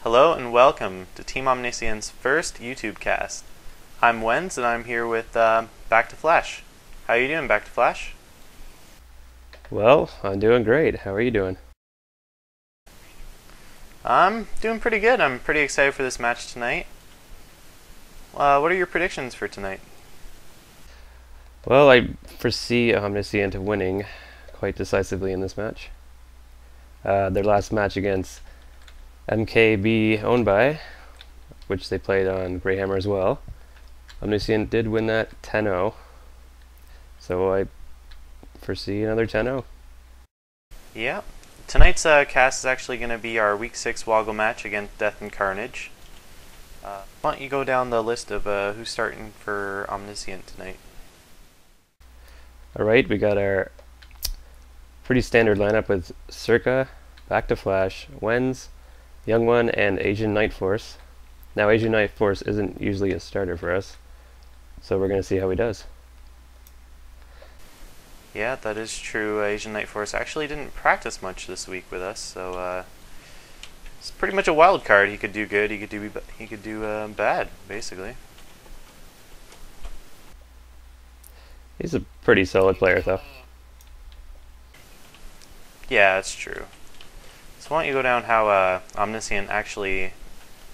Hello and welcome to Team Omniscient's first YouTube cast. I'm Wenz and I'm here with BACK2FLASH. How are you doing, BACK2FLASH? Well, I'm doing great. How are you doing? I'm doing pretty good. I'm pretty excited for this match tonight. What are your predictions for tonight? Well, I foresee Omniscient winning quite decisively in this match. Their last match against MKB owned by, which they played on Greyhammer as well. Omniscient did win that 10-0, so I foresee another 10-0. Yeah. Tonight's cast is actually going to be our Week 6 WOGL match against Death and Carnage. Why don't you go down the list of who's starting for Omniscient tonight? Alright, we got our pretty standard lineup with Circa, BACK2FLASH, WENZZ, Young One, and Asian Night Force. Now, Asian Night Force isn't usually a starter for us, so we're going to see how he does. Yeah, that is true. Asian Night Force actually didn't practice much this week with us, so it's pretty much a wild card. He could do good, he could do bad, basically. He's a pretty solid player, though. Yeah, that's true. So why don't you go down how Omniscient actually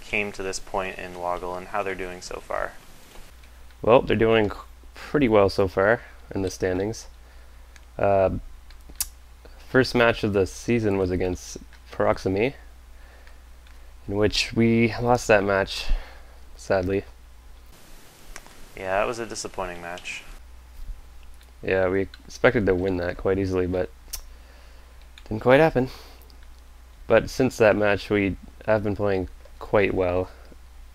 came to this point in WOGL and how they're doing so far? Well, they're doing pretty well so far in the standings. First match of the season was against Proximi, in which we lost that match, sadly. Yeah, that was a disappointing match. Yeah, we expected to win that quite easily, but didn't quite happen. But since that match, we have been playing quite well.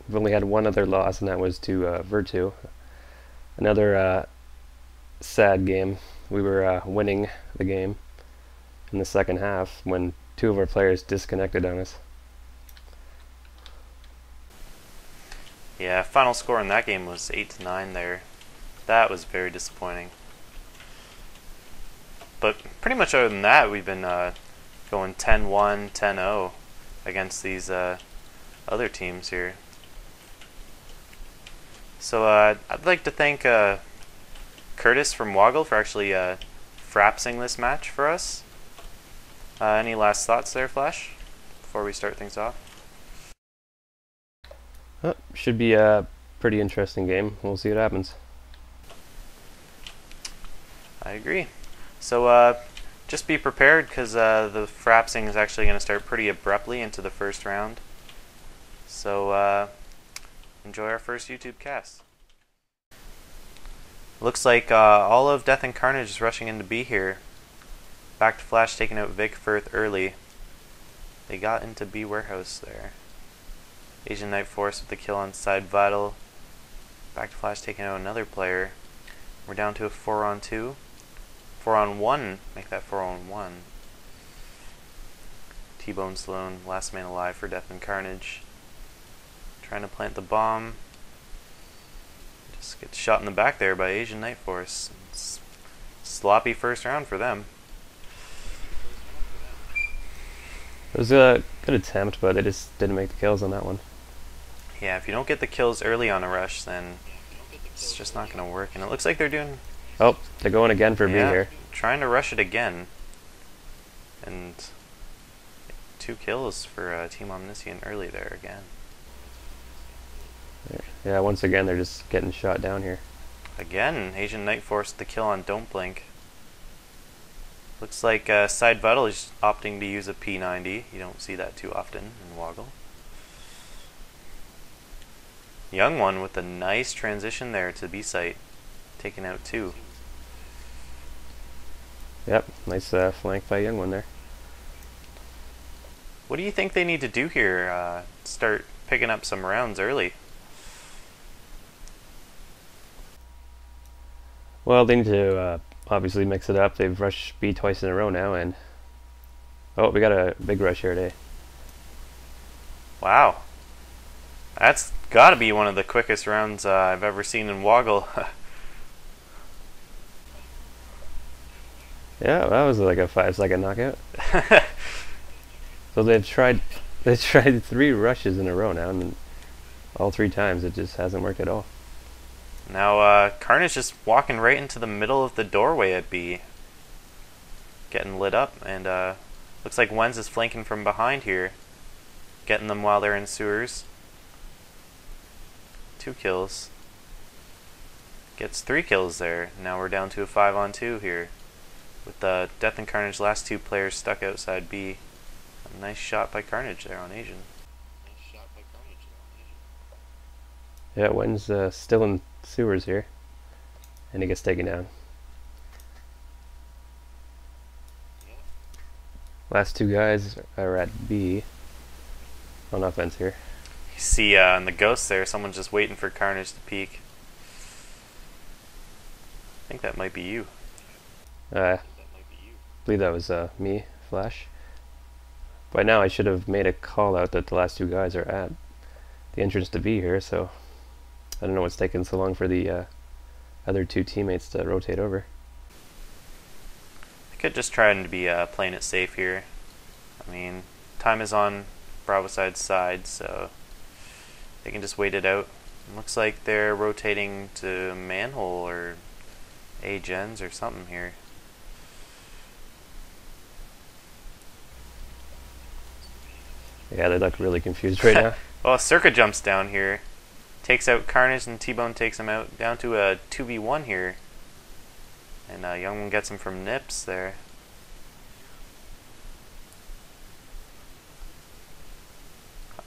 We've only had one other loss, and that was to Virtu. Another sad game. We were winning the game in the second half when two of our players disconnected on us. Yeah, final score in that game was 8-9 there. That was very disappointing. But pretty much other than that, we've been going 10-1, 10-0 against these other teams here. So I'd like to thank Curtis from WOGL for actually frapsing this match for us. Any last thoughts there, Flash, before we start things off? Should be a pretty interesting game. We'll see what happens. I agree. So just be prepared, because the frapsing is actually going to start pretty abruptly into the first round. So enjoy our first YouTube cast. Looks like all of Death and Carnage is rushing into B here. BACK2FLASH taking out Vic Firth early. They got into B warehouse there. Asian Night Force with the kill on Side Vital. BACK2FLASH taking out another player. We're down to a 4-on-2. 4-on-1. Make that 4-on-1. T-Bone Sloan, last man alive for Death and Carnage. Trying to plant the bomb. Just gets shot in the back there by Asian Night Force. It's sloppy first round for them. It was a good attempt, but they just didn't make the kills on that one. Yeah, if you don't get the kills early on a rush, then it's just not going to work. And it looks like they're doing... Oh, they're going again for B here. Trying to rush it again. And 2 kills for Team Omniscient early there again. Yeah, once again, they're just getting shot down here. Again, Asian Night Force the kill on Don't Blink. Looks like Side Vital is opting to use a P90. You don't see that too often in WOGL. Young One with a nice transition there to B site, taking out 2. Yep, nice flank by Young One there. What do you think they need to do here? Start picking up some rounds early. Well, they need to obviously mix it up. They've rushed B twice in a row now, and oh, we got a big rush here today. Wow. That's got to be one of the quickest rounds I've ever seen in WOGL. Yeah, that was like a 5-second knockout. So they've tried They tried 3 rushes in a row now, and all 3 times it just hasn't worked at all. Now, Carnage just walking right into the middle of the doorway at B. Getting lit up, and looks like WENZZ is flanking from behind here. Getting them while they're in sewers. 2 kills. Gets 3 kills there. Now we're down to a 5-on-2 here. With Death and Carnage last 2 players stuck outside B. A nice shot by Carnage there on Asian. Yeah, WENZZ still in sewers here. And he gets taken down. Last 2 guys are at B. On offense here. You see in the ghost there, someone's just waiting for Carnage to peek. I think that might be you. I believe that was me, Flash. By now I should have made a call out that the last 2 guys are at the entrance to B here, so I don't know what's taking so long for the other 2 teammates to rotate over. I could just try to be playing it safe here. I mean, time is on Bravo side's side, so they can just wait it out. It looks like they're rotating to Manhole or A-Gens or something here. Yeah, they look really confused right now. Well, Circa jumps down here, takes out Carnage, and T-Bone takes him out. Down to a 2v1 here. And Young One gets him from Nips there.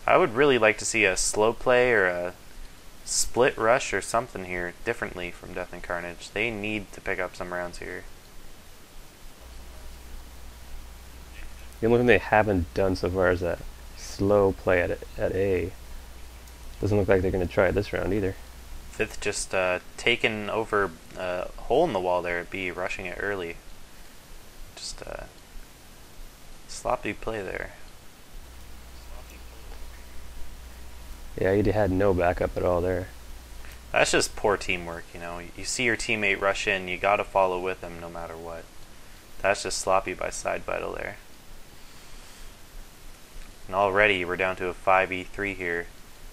I would really like to see a slow play or a split rush or something here differently from Death and Carnage. They need to pick up some rounds here. The only thing they haven't done so far is that slow play at A. Doesn't look like they're going to try it this round either. Fifth just taken over a hole in the wall there at B, rushing it early. Just sloppy play there. Yeah, he had no backup at all there. That's just poor teamwork, you know. You see your teammate rush in, you gotta follow with him no matter what. That's just sloppy by Side Vital there. And already we're down to a 5v3 here.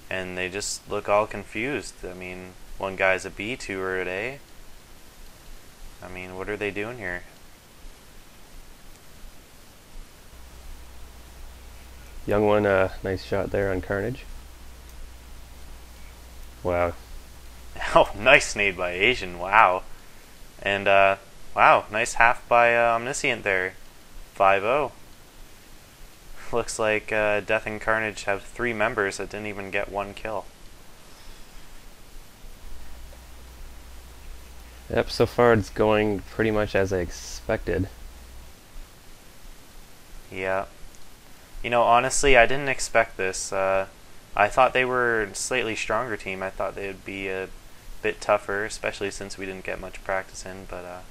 And they just look all confused. I mean, 1 guy's a B, 2 are at A. I mean, what are they doing here? Young One, nice shot there on Carnage. Wow. Oh, nice nade by Asian, wow. And, wow, nice half by Omniscient there. 5-0. Looks like Death and Carnage have 3 members that didn't even get 1 kill. Yep, so far it's going pretty much as I expected. Yeah. You know, honestly, I didn't expect this. I thought they were a slightly stronger team. I thought they would be a bit tougher, especially since we didn't get much practice in, but